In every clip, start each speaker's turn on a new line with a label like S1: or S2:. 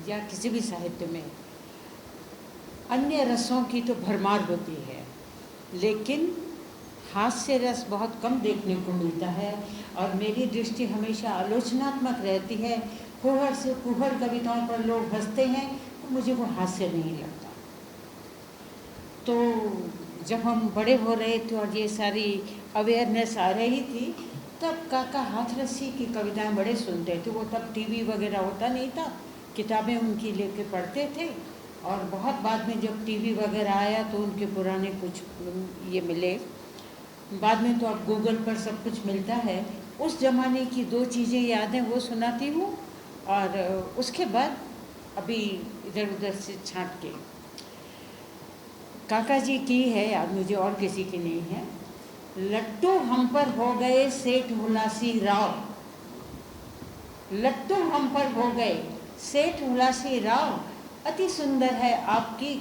S1: या किसी भी साहित्य में अन्य रसों की तो भरमार होती है, लेकिन हास्य रस बहुत कम देखने को मिलता है। और मेरी दृष्टि हमेशा आलोचनात्मक रहती है। फूहड़ से फूहड़ कविताओं पर लोग हंसते हैं, तो मुझे वो हास्य नहीं लगता। तो जब हम बड़े हो रहे थे और ये सारी अवेयरनेस आ रही थी, तब काका हाथरसी की कविताएं बड़े सुनते थे। वो तब टीवी वगैरह होता नहीं था, किताबें उनकी लेके पढ़ते थे। और बहुत बाद में जब टीवी वगैरह आया तो उनके पुराने कुछ ये मिले। बाद में तो अब गूगल पर सब कुछ मिलता है। उस ज़माने की दो चीज़ें याद हैं, वो सुनाती हूँ। और उसके बाद अभी इधर उधर से छांट के काका जी की है याद, मुझे और किसी की नहीं है। लट्टू हम पर हो गए सेठ हुलासी राव, लट्टू हम पर हो गए सेठ हुलासी राव, अति सुंदर है आपकी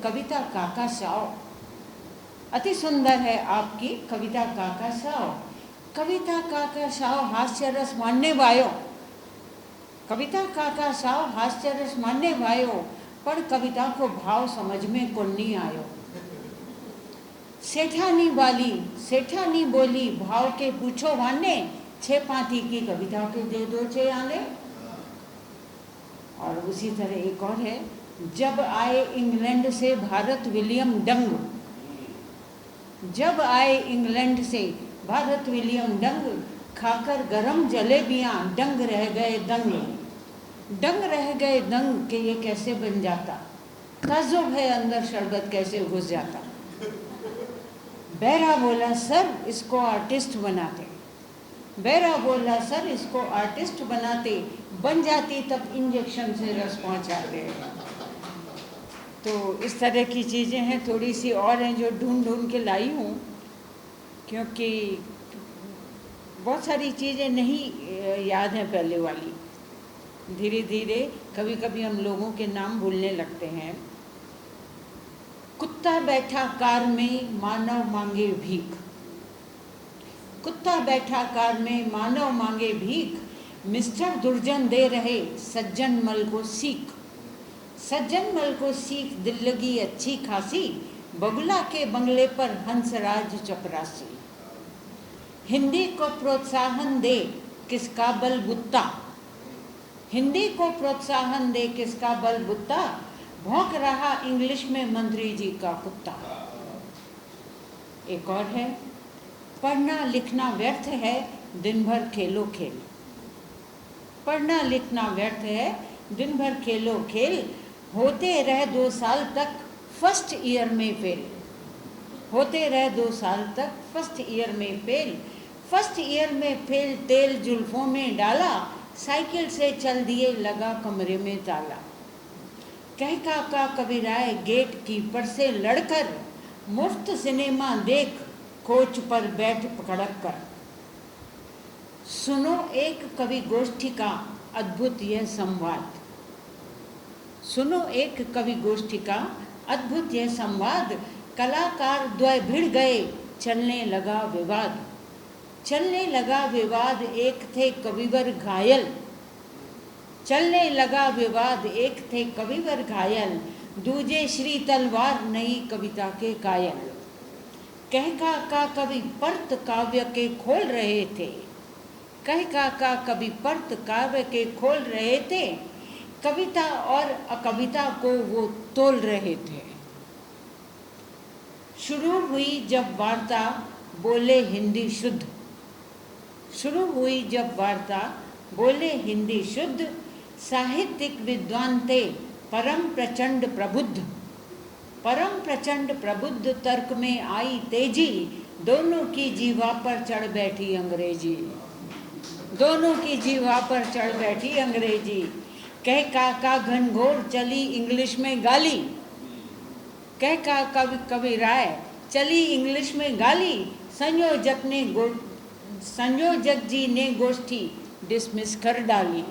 S1: कविता काका साव, अति सुंदर है आपकी कविता काका साव। कविता काका साव हास्य रस मानने वायो, कविता काका साव हास्य रस मानने वायो, पर कविता को भाव समझ में को नहीं आयो। सेठानी वाली सेठानी बोली भाव के पूछो वाने, छे पाती की कविता के दे दो छे आने। और उसी तरह एक और है, जब आए इंग्लैंड से भारत विलियम डंग, जब आए इंग्लैंड से भारत विलियम डंग, खाकर गरम जलेबियां डंग रह गए दंग, डंग रह गए दंग के ये कैसे बन जाता, ताजुब है अंदर शरबत कैसे घुस जाता। बैरा बोला सर इसको आर्टिस्ट बनाते, बैरा बोला सर इसको आर्टिस्ट बनाते, बन जाती तब इंजेक्शन से रस पहुंचाते। तो इस तरह की चीज़ें हैं, थोड़ी सी और हैं जो ढूंढ ढूंढ के लाई हूँ, क्योंकि बहुत सारी चीज़ें नहीं याद हैं पहले वाली। धीरे धीरे कभी कभी हम लोगों के नाम भूलने लगते हैं। कुत्ता बैठा कार में मानव मांगे भीख, कुत्ता बैठा कार में मानव मांगे भीख, मिस्टर दुर्जन दे रहे सज्जन मल को सीख, सज्जन मल को सीख दिल लगी अच्छी खासी, बगुला के बंगले पर हंसराज चपरासी। हिंदी को प्रोत्साहन दे किसका बलबुत्ता, हिंदी को प्रोत्साहन दे किसका बलबुत्ता, भौंक रहा इंग्लिश में मंत्री जी का कुत्ता। एक और है, पढ़ना लिखना व्यर्थ है दिन भर खेलो खेल, पढ़ना लिखना व्यर्थ है दिन भर खेलो खेल, होते रहे 2 साल तक फर्स्ट ईयर में फेल, होते रहे 2 साल तक फर्स्ट ईयर में फेल, फर्स्ट ईयर में फेल तेल जुल्फों में डाला, साइकिल से चल दिए लगा कमरे में ताला। कह काका कबीराए गेट कीपर से लड़कर, मुफ्त सिनेमा देख कोच पर बैठ पकड़क कर। सुनो एक कवि गोष्ठी का अद्भुत यह संवाद, सुनो एक कवि गोष्ठी का अद्भुत यह संवाद, कलाकार द्वय भिड़ गए चलने लगा विवाद, चलने लगा विवाद एक थे कविवर घायल, चलने लगा विवाद एक थे कविवर घायल, दूजे श्री तलवार नई कविता के कायल। कह काका कवि पर्त काव्य के खोल रहे थे, कह काका कवि पर्त काव्य के खोल रहे थे, कविता और अकविता को वो तोल रहे थे। शुरू हुई जब वार्ता बोले हिंदी शुद्ध, शुरू हुई जब वार्ता बोले हिंदी शुद्ध, साहित्यिक विद्वान थे परम प्रचंड प्रबुद्ध, परम प्रचंड प्रबुद्ध तर्क में आई तेजी, दोनों की जीवा पर चढ़ बैठी अंग्रेजी, दोनों की जीवा पर चढ़ बैठी अंग्रेजी। कह काका घनघोर चली इंग्लिश में गाली, कह काका कवि राय चली इंग्लिश में गाली, संयोजक जी ने गोष्ठी डिसमिस कर डाली।